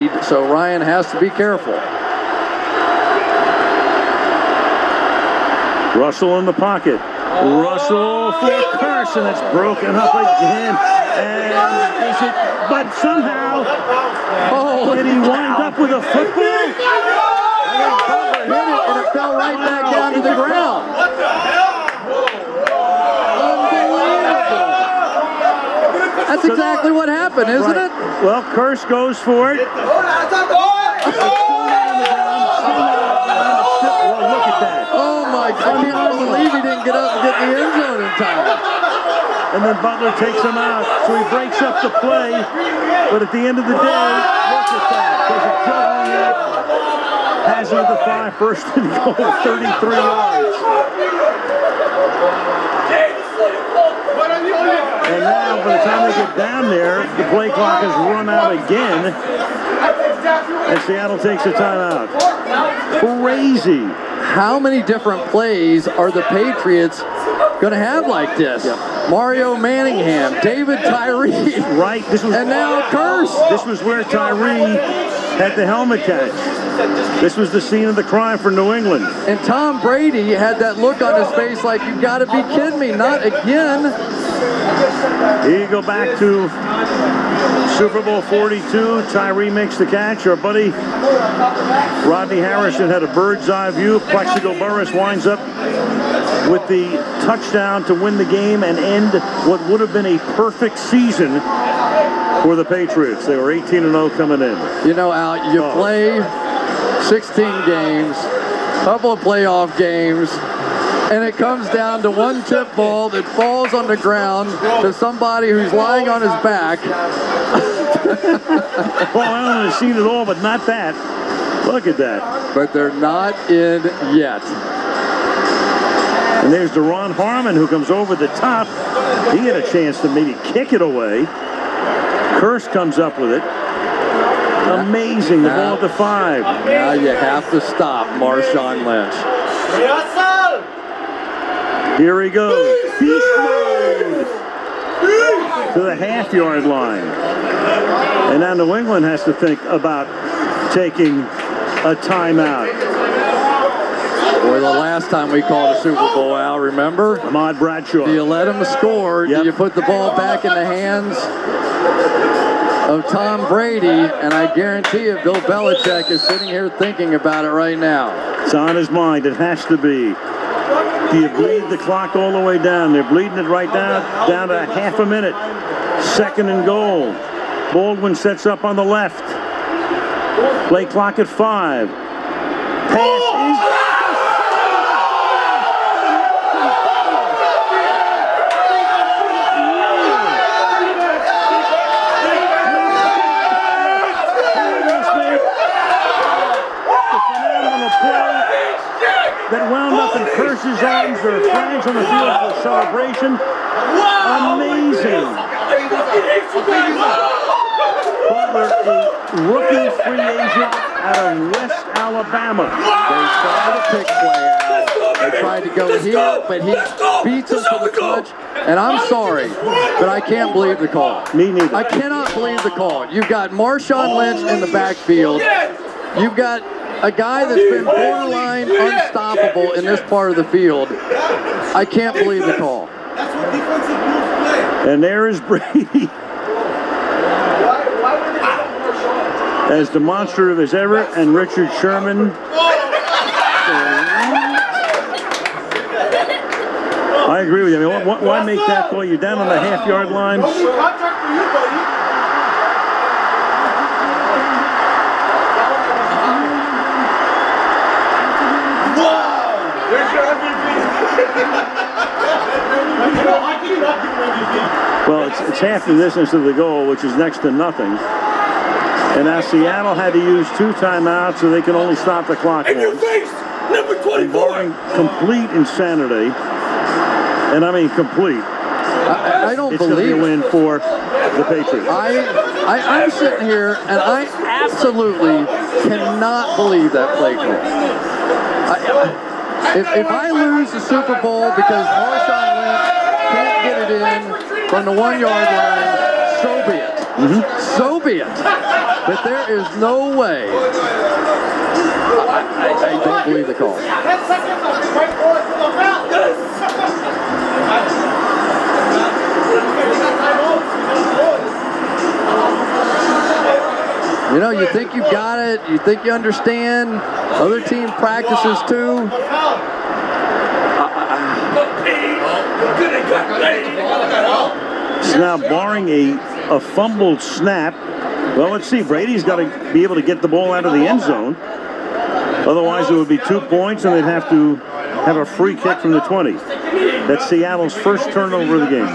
So Ryan has to be careful. Russell in the pocket. Russell for Carson. It's broken up again. And is it? But somehow, did he wind up with a football? I think Butler hit it and it fell right back down to the ground. Unbelievable. That's exactly what happened, isn't it? Well, Curse goes for it. Oh my God, I can't believe he didn't get up and get in the end zone in time. And then Butler takes him out, so he breaks up the play. But at the end of the day, look at that. There's a juggling it. Has him at the 5, first and goal, 33 yards. And now, by the time they get down there, the play clock has run out again. And Seattle takes a timeout. Crazy. How many different plays are the Patriots going to have like this? Yep. Mario Manningham, David Tyree. Right. And now Curse. This was where Tyree had the helmet catch. This was the scene of the crime for New England. And Tom Brady had that look on his face like, you got to be kidding me, not again. Here you go back to Super Bowl 42. Tyree makes the catch. Our buddy Rodney Harrison had a bird's eye view. Plexico Burress winds up with the touchdown to win the game and end what would have been a perfect season for the Patriots. They were 18-0 coming in. You know, Al, you play 16 games, couple of playoff games, and it comes down to one tip ball that falls on the ground to somebody who's lying on his back. Well, I don't have seen it all, but not that. Look at that. But they're not in yet. And there's Deron Harmon, who comes over the top. He had a chance to maybe kick it away. Curse comes up with it. Amazing, the ball at the 5. Now you have to stop Marshawn Lynch. Here he goes. Beast mode to the half-yard line. And now New England has to think about taking a timeout. Or the last time we called a Super Bowl, Al, remember? Ahmad Bradshaw. Do you let him score? Yep. Do you put the ball back in the hands of Tom Brady? And I guarantee you, Bill Belichick is sitting here thinking about it right now. It's on his mind. It has to be. Do you bleed the clock all the way down? They're bleeding it right down to half a minute. 2nd and goal. Baldwin sets up on the left. Play clock at 5. Pass is... that wound up in Curse's arms. There are flags on the field for the celebration. Amazing. Butler, a rookie free agent out of West Alabama. They tried a pick play out. They tried to go here, but he beats him to the punch. And I'm sorry, but I can't believe the call. Me neither. I cannot believe the call. You've got Marshawn Lynch in the backfield. You've got a guy that's been borderline unstoppable in this part of the field. I can't believe the call. And there is Brady. As demonstrative as ever, and Richard Sherman. I agree with you. I mean, why make that call? You're down on the half-yard line. Well, it's half the distance of the goal, which is next to nothing. And now Seattle had to use 2 timeouts, so they can only stop the clock once. And barring complete insanity, and I mean complete, I don't believe it's going to be a win for the Patriots. I'm sitting here, and I absolutely cannot believe that play call. If I lose the Super Bowl because Marshawn Lynch can't get it in from the 1-yard line, so be it. so be it. But there is no way. I don't believe the call. 10 seconds on the right forward to the foul. You know, you think you've got it. You think you understand. Other team practices too. So now, barring a fumbled snap, well, let's see. Brady's got to be able to get the ball out of the end zone. Otherwise, it would be 2 points, and they'd have to have a free kick from the 20. That's Seattle's first turnover of the game.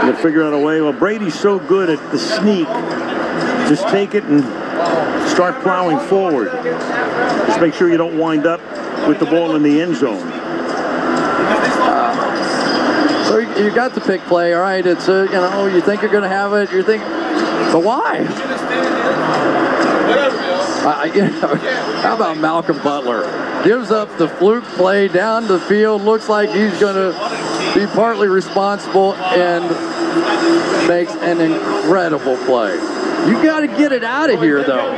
They'll figure out a way. Well, Brady's so good at the sneak. Just take it and start plowing forward. Just make sure you don't wind up with the ball in the end zone. So you got the pick play, all right. It's you know, you think you're going to have it. You think, but why? You know, how about Malcolm Butler? Gives up the fluke play down the field. Looks like he's going to be partly responsible and makes an incredible play. You got to get it out of here, though.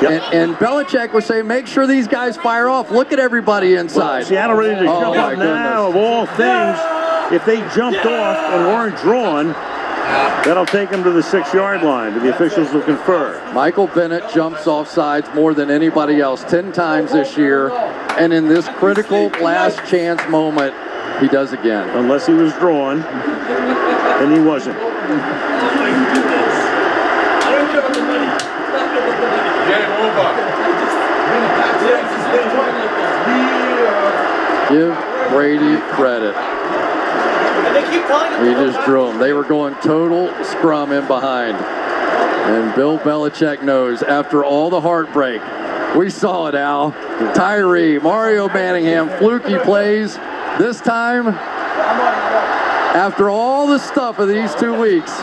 Yep. And Belichick would say, make sure these guys fire off. Look at everybody inside. Well, Seattle ready to jump up now. Of all things, if they jumped off and weren't drawn, that'll take them to the 6-yard line, but the officials will confer. Michael Bennett jumps off sides more than anybody else 10 times this year, and in this critical last chance moment, he does again. Unless he was drawn, and he wasn't. Give Brady credit. He just drew them. They were going total scrum in behind. And Bill Belichick knows, after all the heartbreak, we saw it, Al. Tyree, Mario Manningham, fluky plays. This time, after all the stuff of these 2 weeks.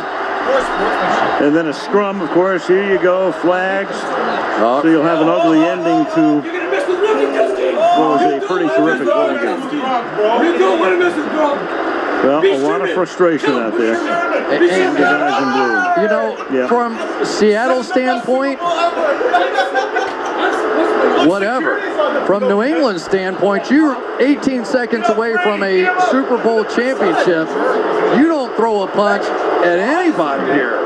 And then a scrum, of course. Here you go, flags. So you'll have an ugly ending to what was a pretty terrific ball game. Well, a lot of frustration out there. And the guys in blue. You know, from Seattle's standpoint, whatever. From New England's standpoint, you're 18 seconds away from a Super Bowl championship. You don't throw a punch at anybody here.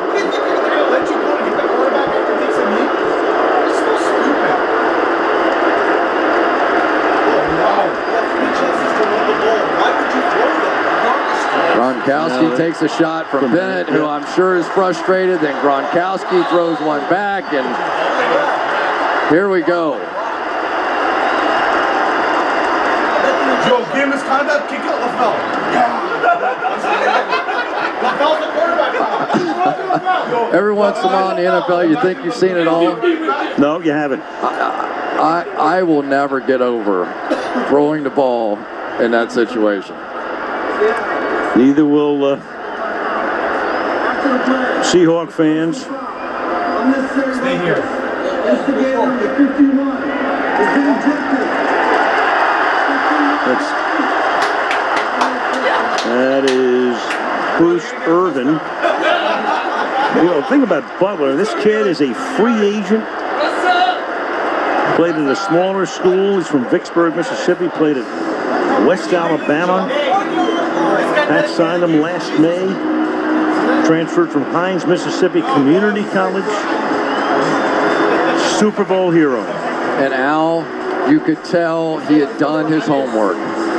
Gronkowski takes a shot from Bennett, who I'm sure is frustrated. Then Gronkowski throws one back, and here we go. Joe, game misconduct, kick out LaFell. LaFell's the quarterback. Every once in a while in the NFL, you think you've seen it all. No, you haven't. I will never get over throwing the ball in that situation. Neither will Seahawk fans. Stay here. That is Bruce Irvin. You know, think about Butler. This kid is a free agent. Played at a smaller school. He's from Vicksburg, Mississippi. Played at West Alabama. Pat signed him last May. Transferred from Hines, Mississippi Community College. Super Bowl hero. And Al, you could tell he had done his homework.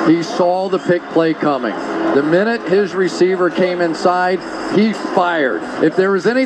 He saw the pick play coming. The minute his receiver came inside, he fired. If there was anything